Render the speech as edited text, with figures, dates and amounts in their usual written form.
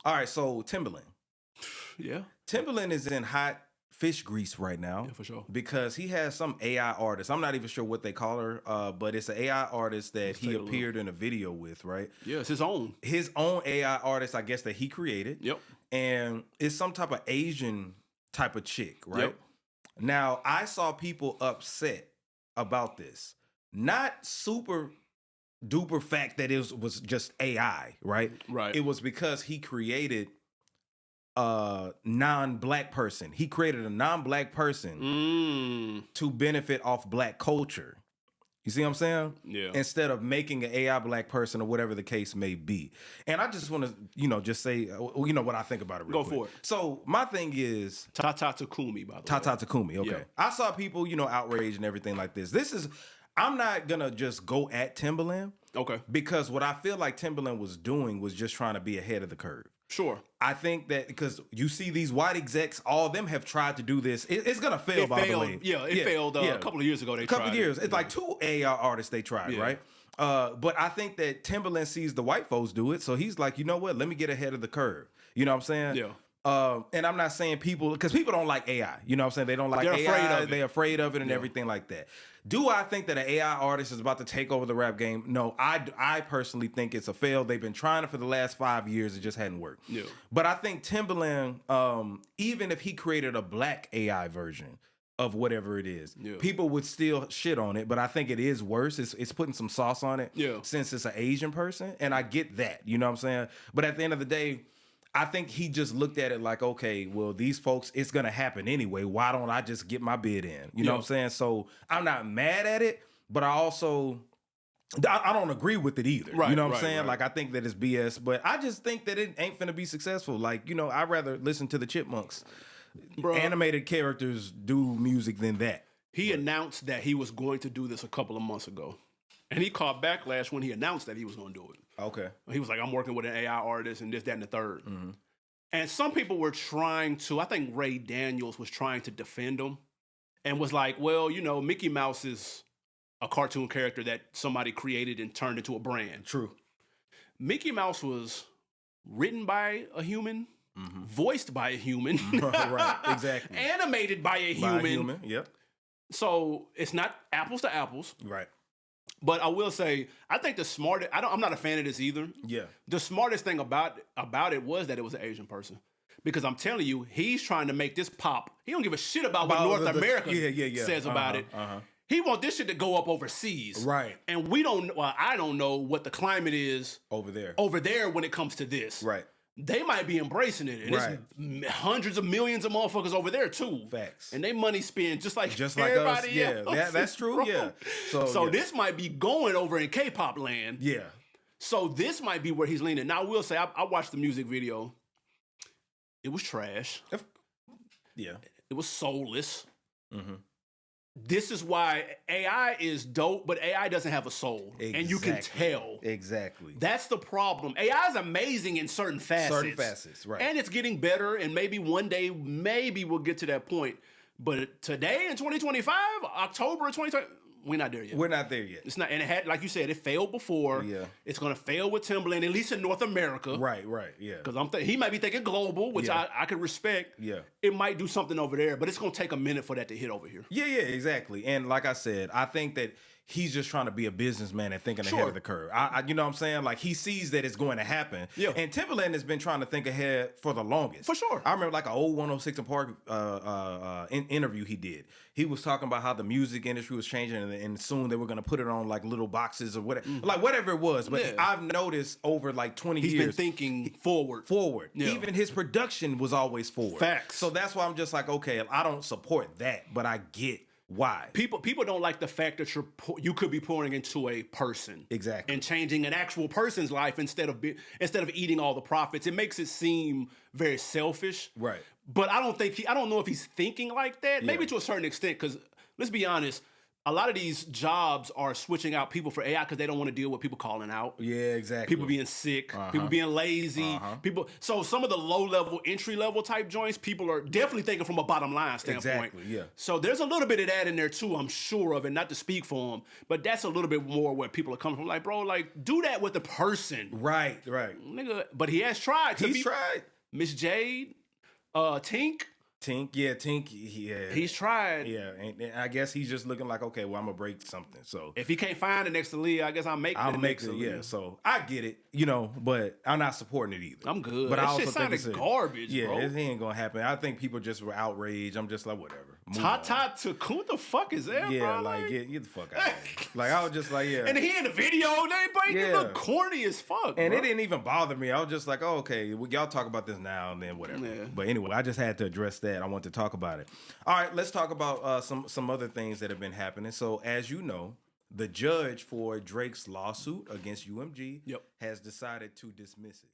All right, so Timbaland. Yeah. Timbaland is in hot fish grease right now. Yeah, for sure. Because he has some AI artist. I'm not even sure what they call her, but it's an AI artist that he appeared in a video with, right? Yeah, it's his own. His own AI artist, I guess, that he created. Yep. And it's some type of Asian type of chick, right? Yep. Now, I saw people upset about this. Not super duper fact that it was just AI, right? Right. It was because he created a non-black person. He created a non-black person to benefit off black culture. You see what I'm saying? Yeah. Instead of making an AI black person or whatever the case may be. And I just want to, just say, what I think about it real quick. Go for it. So my thing is... TaTa Taktumi, by the way. TaTa Taktumi, okay. Yeah. I saw people, outraged and everything like this. I'm not going to just go at Timbaland. Okay. Because what I feel like Timbaland was doing was just trying to be ahead of the curve. Sure. I think that because you see these white execs, all of them have tried to do this. It's going to fail, by the way. Yeah, it failed a couple of years ago. It's like 2 AI artists they tried, right? But I think that Timbaland sees the white folks do it. So he's like, you know what? Let me get ahead of the curve. You know what I'm saying? Yeah. And I'm not saying because people don't like AI. You know what I'm saying? They don't like AI. They're afraid of it and everything like that. Do I think that an AI artist is about to take over the rap game? No, I personally think it's a fail. They've been trying it for the last 5 years. It just hadn't worked. Yeah. But I think Timbaland, even if he created a black AI version of whatever it is, people would still shit on it. But I think it is worse. It's putting some sauce on it since it's an Asian person. And I get that. You know what I'm saying? But at the end of the day, I think he just looked at it like, okay, well, these folks, it's going to happen anyway. Why don't I just get my bid in? You know what I'm saying? So I'm not mad at it, but I don't agree with it either. Right, you know what I'm right, saying? right. Like, I think that it's BS, but I just think that it ain't finna be successful. Like, I'd rather listen to the Chipmunks. Animated characters do music than that. He announced that he was going to do this a couple of months ago. And he caught backlash when he announced that he was going to do it. Okay. He was like, I'm working with an AI artist and this, that, and the third. Mm-hmm. And some people were trying to, I think Ray Daniels was trying to defend him and was like, well, Mickey Mouse is a cartoon character that somebody created and turned into a brand. True. Mickey Mouse was written by a human, voiced by a human. Right, exactly. Animated by a human. By a human, yep. So it's not apples to apples. Right. But I will say, I think the smartest, I'm not a fan of this either. Yeah. The smartest thing about it was that it was an Asian person. Because I'm telling you, he's trying to make this pop. He don't give a shit about what North America says about it. He want this shit to go up overseas. Right. And I don't know what the climate is over there when it comes to this. Right. They might be embracing it. And it's hundreds of millions of motherfuckers over there too. Facts. And they money spent just like us. everybody Yeah, else. that's true. Bro. Yeah. So this might be going over in K-pop land. Yeah. So this might be where he's leaning. Now I will say, I watched the music video. It was trash. Yeah. It was soulless. Mm-hmm. This is why AI is dope, but AI doesn't have a soul. Exactly. And you can tell. Exactly. That's the problem. AI is amazing in certain facets. Right. And it's getting better, and maybe one day, we'll get to that point. But today in 2025, October 2020, we're not there yet. We're not there yet. It's not, and it had, like you said, it failed before. Yeah. It's gonna fail with Timbaland, at least in North America. Right, yeah. Because he might be thinking global, which I could respect. Yeah. It might do something over there, but it's gonna take a minute for that to hit over here. Yeah, exactly. And like I said, I think that he's just trying to be a businessman and thinking ahead of the curve. You know what I'm saying? Like, he sees that it's going to happen. Yeah. And Timbaland has been trying to think ahead for the longest. For sure. I remember like an old 106 & Park interview he did. He was talking about how the music industry was changing and soon they were going to put it on like little boxes or whatever, like whatever it was. But I've noticed over like 20 years. He's been thinking forward. Yeah. Even his production was always forward. Facts. So that's why I'm just like, okay, I don't support that, but I get why. People don't like the fact that you could be pouring into a person. Exactly. And changing an actual person's life instead of eating all the profits. It makes it seem very selfish. Right. But I don't know if he's thinking like that. Maybe to a certain extent, because let's be honest, a lot of these jobs are switching out people for AI because they don't want to deal with people calling out. Yeah, exactly. People being sick, people being lazy, people. So some of the low-level, entry-level type joints, people are definitely thinking from a bottom line standpoint. Exactly, yeah. So there's a little bit of that in there too, I'm sure of, and not to speak for them, but that's a little bit more where people are coming from. Like, bro, like, do that with the person. Right. Nigga, but he has tried. He's tried. Miss Jade, Tink. Tink, yeah. He's tried. Yeah, and I guess he's just looking like, okay, well, I'm gonna break something. So if he can't find it next to Leah, I guess I'll make it. Yeah, so I get it, but I'm not supporting it either. I'm good. But that I also shit think it's garbage, bro. Yeah, it ain't gonna happen. I think people just were outraged. I'm just like, whatever. TaTa Taktumi, what the fuck is that, yeah, bro? Like, get the fuck out of here. Like, I was just like, yeah. And he in the video, they look corny as fuck, and bro. it didn't even bother me. I was just like, oh, okay, y'all talk about this now and then, whatever. Yeah. But anyway, I just had to address that. I want to talk about it. All right, let's talk about some other things that have been happening. So, as you know, the judge for Drake's lawsuit against UMG has decided to dismiss it.